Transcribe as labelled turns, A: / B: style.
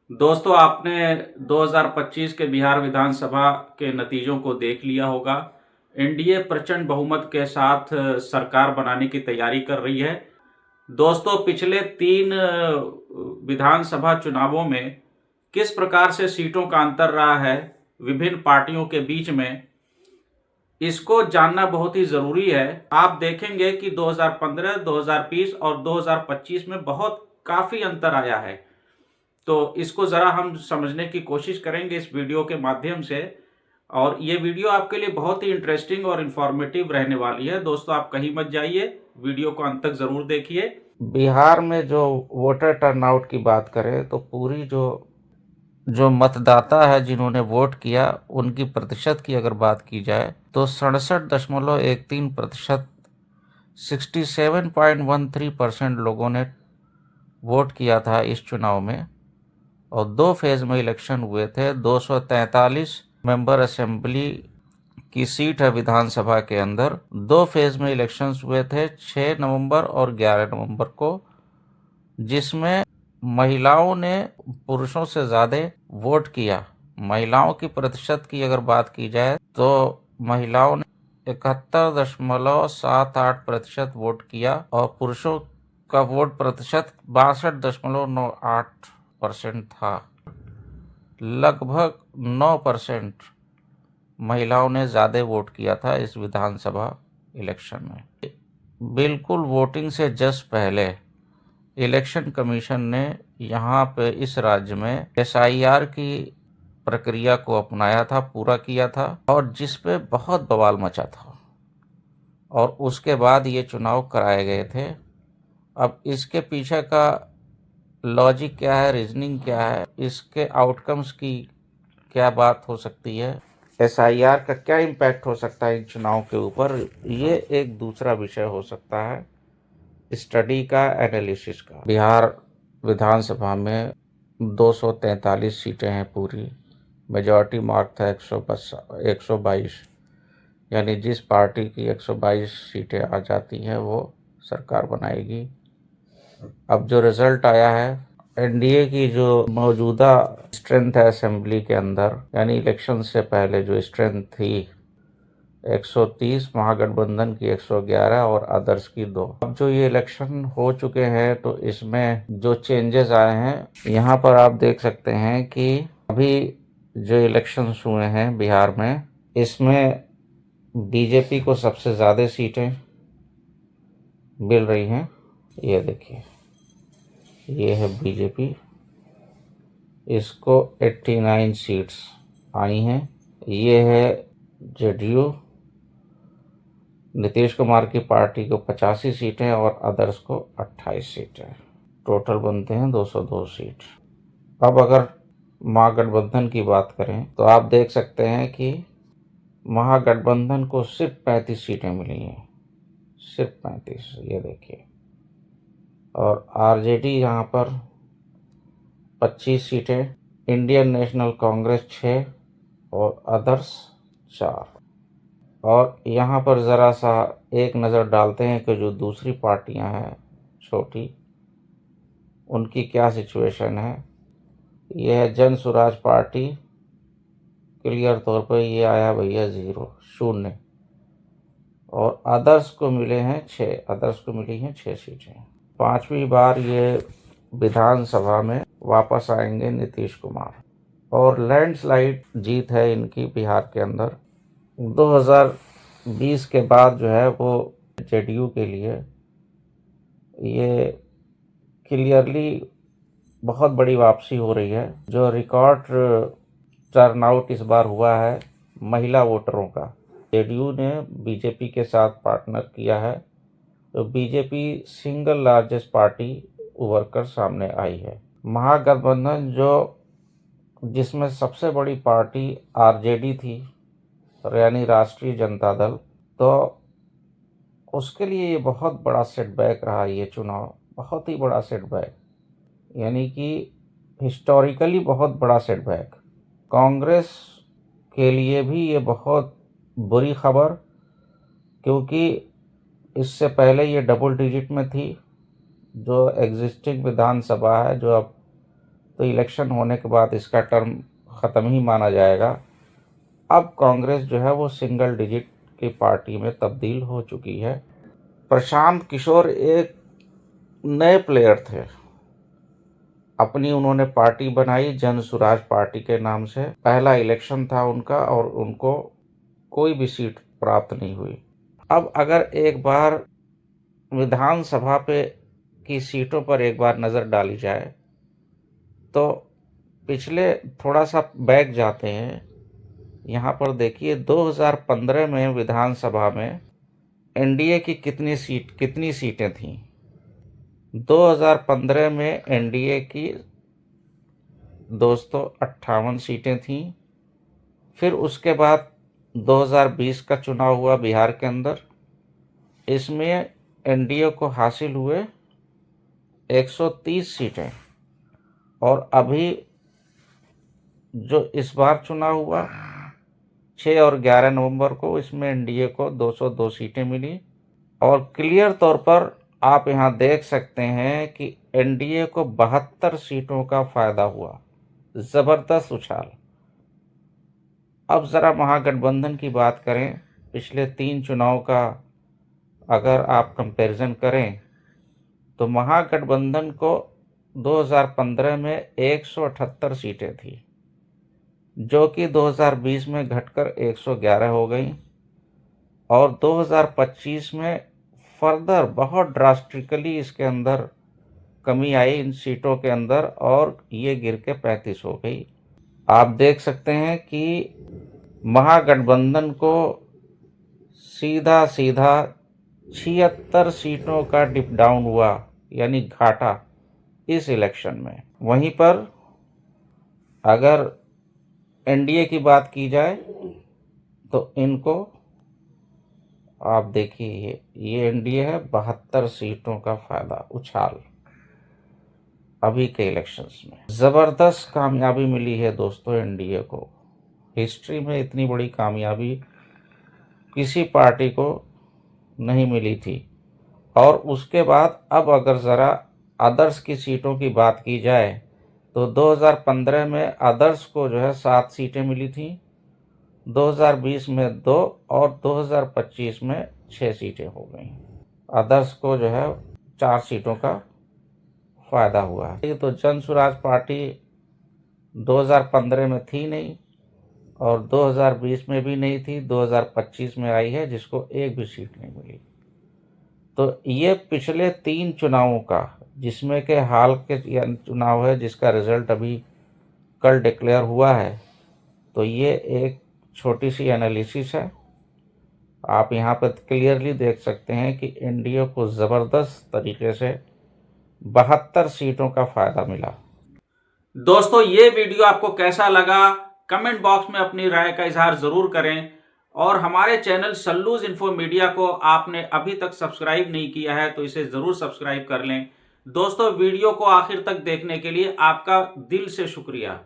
A: दोस्तों, आपने 2025 के बिहार विधानसभा के नतीजों को देख लिया होगा। एनडीए प्रचंड बहुमत के साथ सरकार बनाने की तैयारी कर रही है। दोस्तों, पिछले 3 विधानसभा चुनावों में किस प्रकार से सीटों का अंतर रहा है विभिन्न पार्टियों के बीच में, इसको जानना बहुत ही ज़रूरी है। आप देखेंगे कि 2015, 2020 और 2025 में बहुत काफ़ी अंतर आया है। तो इसको ज़रा हम समझने की कोशिश करेंगे इस वीडियो के माध्यम से, और ये वीडियो आपके लिए बहुत ही इंटरेस्टिंग और इन्फॉर्मेटिव रहने वाली है। दोस्तों, आप कहीं मत जाइए, वीडियो को अंत तक ज़रूर देखिए।
B: बिहार में जो वोटर टर्नआउट की बात करें तो पूरी जो जो मतदाता है जिन्होंने वोट किया उनकी प्रतिशत की अगर बात की जाए तो 67.13%, 67.13% लोगों ने वोट किया था इस चुनाव में। और 2 फेज में इलेक्शन हुए थे। 243 मेंबर असेंबली की सीट है विधानसभा के अंदर। 2 फेज में इलेक्शंस हुए थे, 6 नवंबर और 11 नवंबर को, जिसमें महिलाओं ने पुरुषों से ज़्यादा वोट किया। महिलाओं की प्रतिशत की अगर बात की जाए तो महिलाओं ने 71.78% वोट किया और पुरुषों का वोट प्रतिशत 62.98% था। लगभग 9% महिलाओं ने ज़्यादा वोट किया था इस विधानसभा इलेक्शन में। बिल्कुल वोटिंग से जस्ट पहले इलेक्शन कमीशन ने यहाँ पे इस राज्य में एसआईआर की प्रक्रिया को अपनाया था, पूरा किया था, और जिस पे बहुत बवाल मचा था, और उसके बाद ये चुनाव कराए गए थे। अब इसके पीछे का लॉजिक क्या है, रीजनिंग क्या है, इसके आउटकम्स की क्या बात हो सकती है, एसआईआर का क्या इम्पैक्ट हो सकता है इन चुनाव के ऊपर, ये एक दूसरा विषय हो सकता है स्टडी का, एनालिसिस का। बिहार विधानसभा में 243 सीटें हैं पूरी। मेजॉरिटी मार्क था 122, यानी जिस पार्टी की 122 सीटें आ जाती हैं वो सरकार बनाएगी। अब जो रिजल्ट आया है, एनडीए की जो मौजूदा स्ट्रेंथ है असेंबली के अंदर, यानी इलेक्शन से पहले जो स्ट्रेंथ थी 130, महागठबंधन की 111 और अदर्स की 2। अब जो ये इलेक्शन हो चुके हैं तो इसमें जो चेंजेस आए हैं, यहाँ पर आप देख सकते हैं कि अभी जो इलेक्शंस हुए हैं बिहार में, इसमें बीजेपी को सबसे ज़्यादा सीटें मिल रही हैं। ये देखिए, ये है बीजेपी, इसको 89 सीट्स आई हैं। ये है जेडीयू, नीतीश कुमार की पार्टी को 85 सीटें और अदर्स को 28 सीटें, टोटल बनते हैं 202 सीट। अब अगर महागठबंधन की बात करें तो आप देख सकते हैं कि महागठबंधन को सिर्फ 35 सीटें मिली हैं, सिर्फ 35, ये देखिए। और आरजेडी यहाँ पर 25 सीटें, इंडियन नेशनल कांग्रेस 6 और अदर्स 4। और यहाँ पर ज़रा सा एक नज़र डालते हैं कि जो दूसरी पार्टियाँ हैं छोटी, उनकी क्या सिचुएशन है। यह है जन स्वराज पार्टी, क्लियर तौर पर ये आया भैया 0, 0। और अदर्स को मिले हैं 6, अदर्स को मिली हैं 6 सीटें। 5वीं बार ये विधानसभा में वापस आएंगे नीतीश कुमार, और लैंडस्लाइड जीत है इनकी बिहार के अंदर। 2020 के बाद जो है वो जेडीयू के लिए ये क्लियरली बहुत बड़ी वापसी हो रही है। जो रिकॉर्ड टर्नआउट इस बार हुआ है महिला वोटरों का, जेडीयू ने बीजेपी के साथ पार्टनर किया है, तो बीजेपी सिंगल लार्जेस्ट पार्टी उभर कर सामने आई है। महागठबंधन जो जिसमें सबसे बड़ी पार्टी आरजेडी थी, यानी राष्ट्रीय जनता दल, तो उसके लिए ये बहुत बड़ा सेटबैक रहा ये चुनाव, बहुत ही बड़ा सेटबैक, यानी कि हिस्टोरिकली बहुत बड़ा सेटबैक। कांग्रेस के लिए भी ये बहुत बुरी खबर, क्योंकि इससे पहले ये डबल डिजिट में थी। जो एग्जिस्टिंग विधानसभा है, जो अब तो इलेक्शन होने के बाद इसका टर्म ख़त्म ही माना जाएगा। अब कांग्रेस जो है वो सिंगल डिजिट की पार्टी में तब्दील हो चुकी है। प्रशांत किशोर एक नए प्लेयर थे, अपनी उन्होंने पार्टी बनाई जन सुराज पार्टी के नाम से। पहला इलेक्शन था उनका और उनको कोई भी सीट प्राप्त नहीं हुई। अब अगर एक बार विधानसभा पे की सीटों पर एक बार नज़र डाली जाए तो पिछले थोड़ा सा बैक जाते हैं। यहाँ पर देखिए 2015 में विधानसभा में एनडीए की कितनी सीटें थीं। 2015 में एनडीए की दोस्तों 58 सीटें थीं। फिर उसके बाद 2020 का चुनाव हुआ बिहार के अंदर, इसमें एनडीए को हासिल हुए 130 सीटें। और अभी जो इस बार चुनाव हुआ 6 और 11 नवंबर को, इसमें एनडीए को 202 सीटें मिली। और क्लियर तौर पर आप यहाँ देख सकते हैं कि एनडीए को 72 सीटों का फायदा हुआ। ज़बरदस्त उछाल। अब ज़रा महागठबंधन की बात करें, पिछले 3 चुनाव का अगर आप कंपैरिजन करें तो महागठबंधन को 2015 में 178 सीटें थी, जो कि 2020 में घटकर 111 हो गई। और 2025 में फर्दर बहुत ड्रास्टिकली इसके अंदर कमी आई इन सीटों के अंदर, और ये गिर के 35 हो गई। आप देख सकते हैं कि महागठबंधन को सीधा 76 सीटों का डिप डाउन हुआ, यानी घाटा इस इलेक्शन में। वहीं पर अगर एनडीए की बात की जाए तो इनको आप देखिए, ये एनडीए है 72 सीटों का फायदा, उछाल अभी के इलेक्शंस में। ज़बरदस्त कामयाबी मिली है दोस्तों एनडीए को। हिस्ट्री में इतनी बड़ी कामयाबी किसी पार्टी को नहीं मिली थी। और उसके बाद अब अगर ज़रा अदर्स की सीटों की बात की जाए तो 2015 में अदर्स को जो है 7 सीटें मिली थी, 2020 में 2 और 2025 में 6 सीटें हो गई। अदर्स को जो है 4 सीटों का फायदा हुआ है। ये तो जन सुराज पार्टी 2015 में थी नहीं और 2020 में भी नहीं थी, 2025 में आई है, जिसको एक भी सीट नहीं मिली। तो ये पिछले 3 चुनावों का, जिसमें के हाल के चुनाव है जिसका रिजल्ट अभी कल डिक्लेयर हुआ है, तो ये एक छोटी सी एनालिसिस है। आप यहाँ पर क्लियरली देख सकते हैं कि एनडीए को ज़बरदस्त तरीके से 72 सीटों का फायदा मिला।
A: दोस्तों ये वीडियो आपको कैसा लगा कमेंट बॉक्स में अपनी राय का इजहार जरूर करें। और हमारे चैनल सल्लूज इन्फो मीडिया को आपने अभी तक सब्सक्राइब नहीं किया है तो इसे जरूर सब्सक्राइब कर लें। दोस्तों वीडियो को आखिर तक देखने के लिए आपका दिल से शुक्रिया।